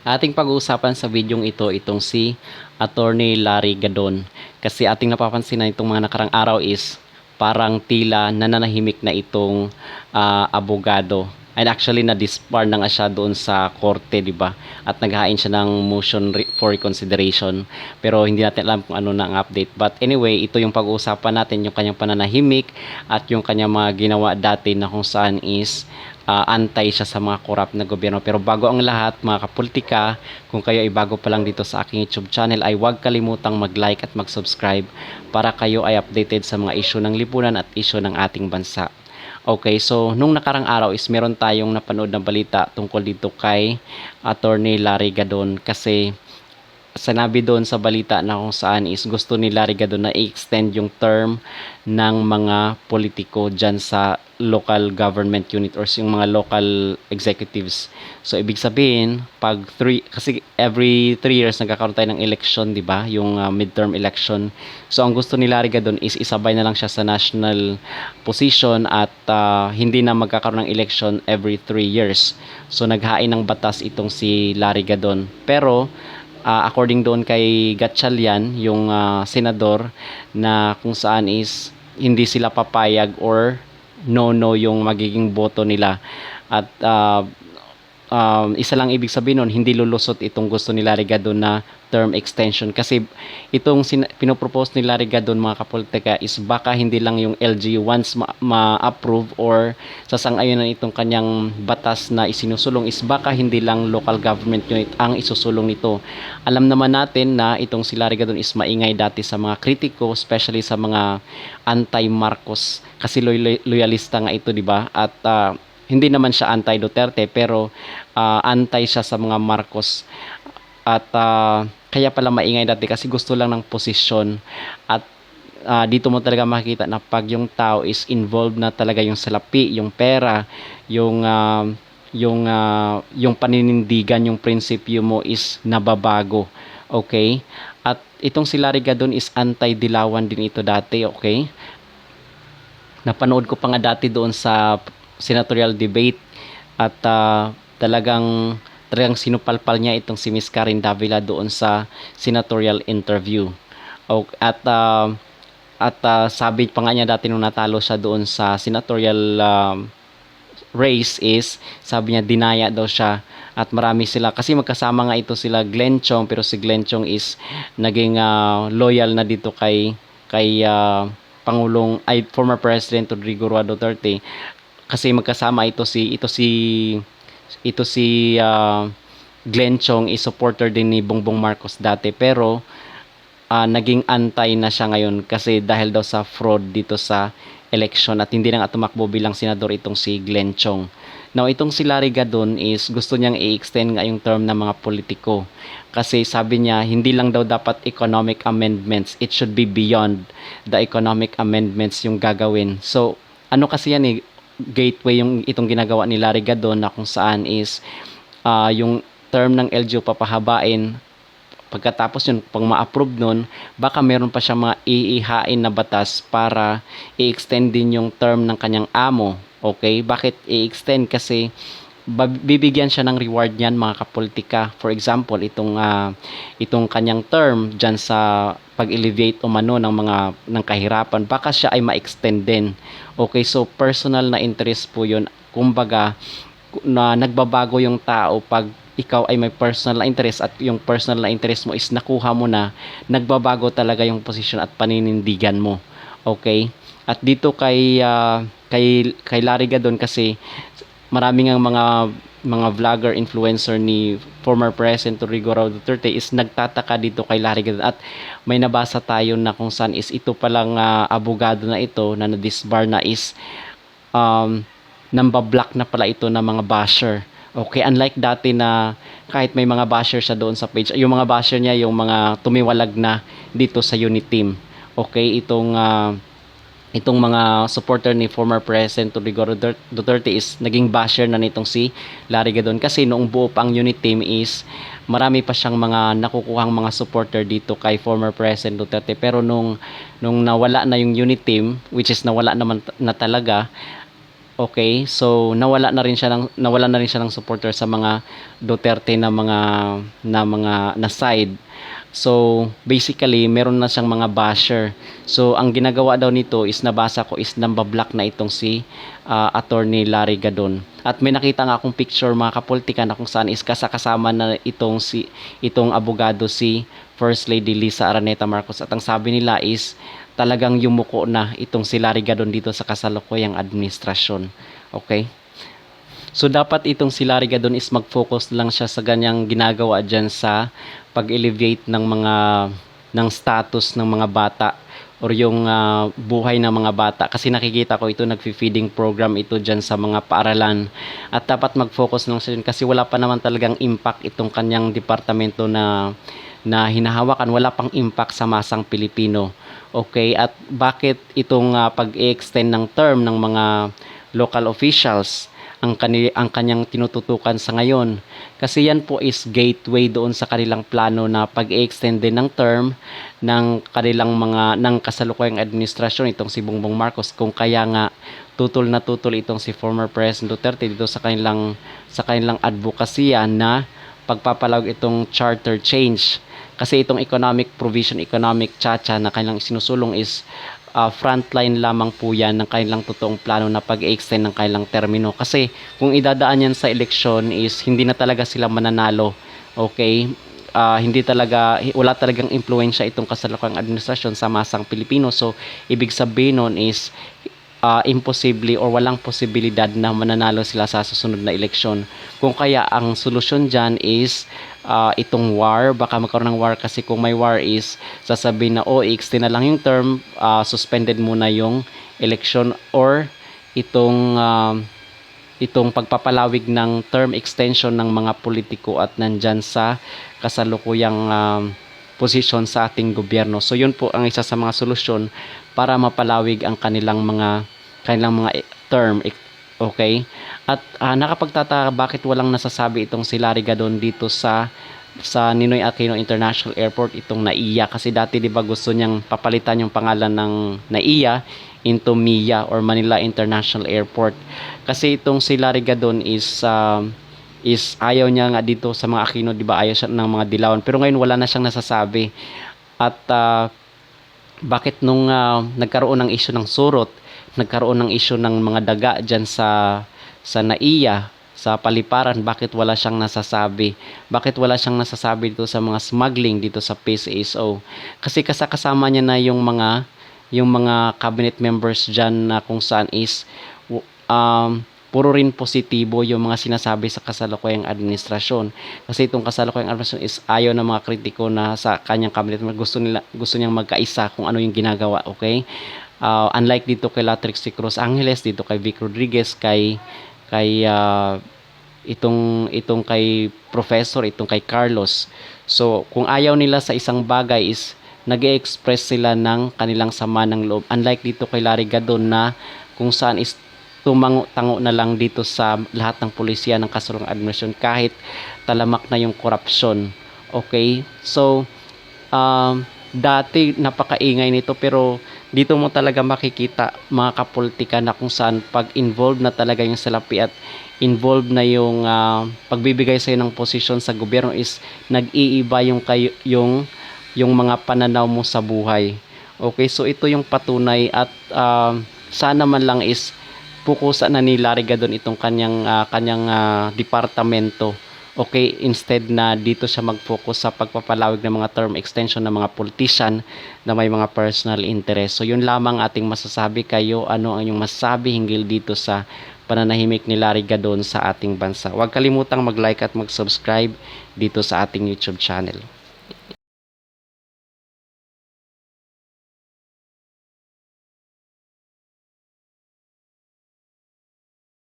Ating pag-uusapan sa videong ito itong si Attorney Larry Gadon. Kasi ating napapansin na itong mga nakarang araw is parang tila nananahimik na itong abogado. And actually na-disbar na nga siya doon sa korte, di ba? At naghain siya ng motion for reconsideration. Pero hindi natin alam kung ano na ang update. But anyway, ito yung pag-uusapan natin, yung kanyang pananahimik at yung kanyang mga ginawa dati na kung saan is antay siya sa mga corrupt na gobyerno. Pero bago ang lahat, mga kapolitika, kung kayo ay bago pa lang dito sa aking YouTube channel, ay huwag kalimutang mag-like at mag-subscribe para kayo ay updated sa mga issue ng lipunan at issue ng ating bansa. Okay, so nung nakarang araw is meron tayong napanood na balita tungkol dito kay Attorney Larry Gadon kasi sinabi doon sa balita na kung saan is gusto ni Larry Gadon na i-extend yung term ng mga politiko dyan sa local government unit or yung mga local executives. So ibig sabihin, kasi every 3 years nagkakaroon tayo ng election, di ba? Yung midterm election. So ang gusto ni Larry Gadon is isabay na lang siya sa national position at hindi na magkakaroon ng election every 3 years. So naghain ng batas itong si Larry Gadon. Pero according doon kay Gatchalian, yung senador, na kung saan is hindi sila papayag or no yung magiging boto nila. At isa lang ibig sabihin nun, hindi lulusot itong gusto ni Larry Gadon na term extension. Kasi itong pinopropose ni Larry Gadon, mga kapolitika, is baka hindi lang yung LG once ma-approve or sasang-ayunan itong kanyang batas na isinusulong, is baka hindi lang local government unit ang isusulong nito. Alam naman natin na itong si Larry Gadon is maingay dati sa mga kritiko, especially sa mga anti-Marcos, kasi loyalista nga ito, di ba? At hindi naman siya anti-Duterte, pero anti siya sa mga Marcos. At kaya pala maingay dati kasi gusto lang ng posisyon. At dito mo talaga makikita na pag yung tao is involved na talaga yung salapi, yung pera, yung yung paninindigan, yung prinsipyo mo is nababago. Okay? At itong si Larry Gadon is anti-dilawan din ito dati, okay? Napanood ko pa nga dati doon sa senatorial debate at talagang sinupalpal niya itong si Miss Karen Davila doon sa senatorial interview. At sabi pa nga niya dati nung natalo siya doon sa senatorial race is, sabi niya dinaya daw siya at marami sila kasi magkasama nga ito sila Glenn Chong, pero si Glenn Chong is naging loyal na dito kay former President Rodrigo Roa Duterte kasi magkasama ito si Glenn Chong is supporter din ni Bongbong Marcos dati, pero naging antay na siya ngayon kasi dahil daw sa fraud dito sa election at hindi na nga tumakbo bilang senador itong si Glenn Chong. Now, itong si Larry Gadon is gusto niyang i-extend nga yung term ng mga politiko. Kasi sabi niya, hindi lang daw dapat economic amendments. It should be beyond the economic amendments yung gagawin. So, ano kasi yan gateway yung itong ginagawa ni Larry Gadon na kung saan is yung term ng LGU papahabain. Pagkatapos yun, pag ma-approve nun, baka meron pa siya mga iihain na batas para i-extend din yung term ng kanyang amo. Okay? Bakit i-extend? Kasi bibigyan siya ng reward niyan, mga kapolitika. For example, itong kanyang term dyan sa pag-alleviate umano ng kahirapan, baka siya ay ma-extend din. Okay? So, personal na interest po yun. Kumbaga, na nagbabago yung tao pag ikaw ay may personal na interest at yung personal na interest mo is nakuha mo na, nagbabago talaga yung posisyon at paninindigan mo. Okay? At dito kay Larry Gadon kasi maraming ang mga vlogger, influencer ni former President Rodrigo Roa Duterte is nagtataka dito kay Larry Gadon at may nabasa tayo na kung saan is ito palang abogado na ito na na-disbar na is nambablock na pala ito ng mga basher. Okay, unlike dati na kahit may mga basher siya doon sa page, yung mga basher niya yung mga tumiwalag na dito sa unit team. Okay, itong mga supporter ni former President Rodrigo Duterte is naging basher na nitong si Larry Gadon kasi noong buo pa ang unit team is marami pa siyang mga nakukuhang mga supporter dito kay former President Duterte, pero nung nawala na yung unit team, which is nawala naman na talaga, Okay? So nawala na rin siya ng supporter sa mga Duterte na side. So, basically, meron na siyang mga basher. So, ang ginagawa daw nito is nabasa ko is nambablock na itong si Attorney Larry Gadon. At may nakita nga akong picture mga kapolitika na kung saan is kasama na itong abogado si First Lady Lisa Araneta Marcos. At ang sabi nila is talagang yumuko na itong si Larry Gadon dito sa kasalukuyang administrasyon. Okay? So, dapat itong si Larry Gadon is mag-focus lang siya sa ganyang ginagawa dyan sa pag-elevate ng status ng mga bata or yung buhay ng mga bata. Kasi nakikita ko ito, nag-feeding program ito dyan sa mga paaralan. At dapat mag-focus lang siya dyan kasi wala pa naman talagang impact itong kanyang departamento na hinahawakan. Wala pang impact sa masang Pilipino. Okay? At bakit itong pag-extend ng term ng mga local officials ang kanyang tinututukan sa ngayon, kasi yan po is gateway doon sa kanilang plano na pag-extend din ng term ng kasalukuyang administrasyon itong si Bongbong Marcos, kung kaya nga tutol na tutol itong si former President Duterte dito sa kanilang advokasya na pagpapalawag itong charter change. Kasi itong economic provision, economic chacha na kanilang sinusulong is frontline lamang po yan ng kanilang totoong plano na pag-extend ng kanilang termino. Kasi kung idadaan yan sa eleksyon is hindi na talaga sila mananalo. Okay? Wala talagang impluensya itong kasalukuyang administrasyon sa masang Pilipino. So, ibig sabihin nun is imposible or walang posibilidad na mananalo sila sa susunod na eleksyon. Kung kaya ang solusyon dyan is itong war, baka magkaroon ng war, kasi kung may war is sasabihin na i-extend na lang yung term, suspended muna yung election, or itong pagpapalawig ng term extension ng mga politiko at nandyan sa kasalukuyang posisyon sa ating gobyerno. So yun po ang isa sa mga solusyon para mapalawig ang kanilang mga term. Okay? At nakapagtataka bakit walang nasasabi itong si Larry Gadon dito sa Ninoy Aquino International Airport, itong NAIA, kasi dati 'di ba gusto niyang papalitan yung pangalan ng NAIA into MIA or Manila International Airport. Kasi itong si Larry Gadon is ayaw niya nga dito sa mga Aquino, 'di ba? Ayaw siya ng mga dilawan. Pero ngayon wala na siyang nasasabi. At bakit nung nagkaroon ng issue ng surot, nagkaroon ng issue ng mga daga diyan sa NAIA, sa paliparan, bakit wala siyang nasasabi? Bakit wala siyang nasasabi dito sa mga smuggling dito sa PCSO? Kasi kasama niya na yung mga cabinet members diyan na kung saan is puro rin positibo yung mga sinasabi sa kasalukuyang administrasyon. Kasi itong kasalukuyang administrasyon is ayaw ng mga kritiko na sa kanyang cabinet. Gusto niyang magkaisa kung ano yung ginagawa, okay? Unlike dito kay Latrix Cruz Angeles, dito kay Vic Rodriguez, itong kay Professor, itong kay Carlos. So, kung ayaw nila sa isang bagay is nag-e-express sila ng kanilang sama ng loob. Unlike dito kay Larry Gadon na kung saan is tumango-tango na lang dito sa lahat ng pulisya ng kasalukuyang administrasyon kahit talamak na yung korupsyon. Okay? So, dati napakaingay nito, pero dito mo talaga makikita mga kapolitika na kung saan pag involved na talaga yung salapi at involved na yung pagbibigay sa'yo ng posisyon sa gobyerno is nag-iiba yung mga pananaw mo sa buhay. Okay? So, ito yung patunay at sana man lang is pukusan na ni Larry Gadon itong kanyang departamento. Okay, instead na dito siya mag-focus sa pagpapalawig ng mga term extension ng mga politician na may mga personal interest. So yun lamang ating masasabi. Kayo, ano ang inyong masasabi hinggil dito sa pananahimik ni Larry Gadon sa ating bansa? Huwag kalimutang mag-like at mag-subscribe dito sa ating YouTube channel.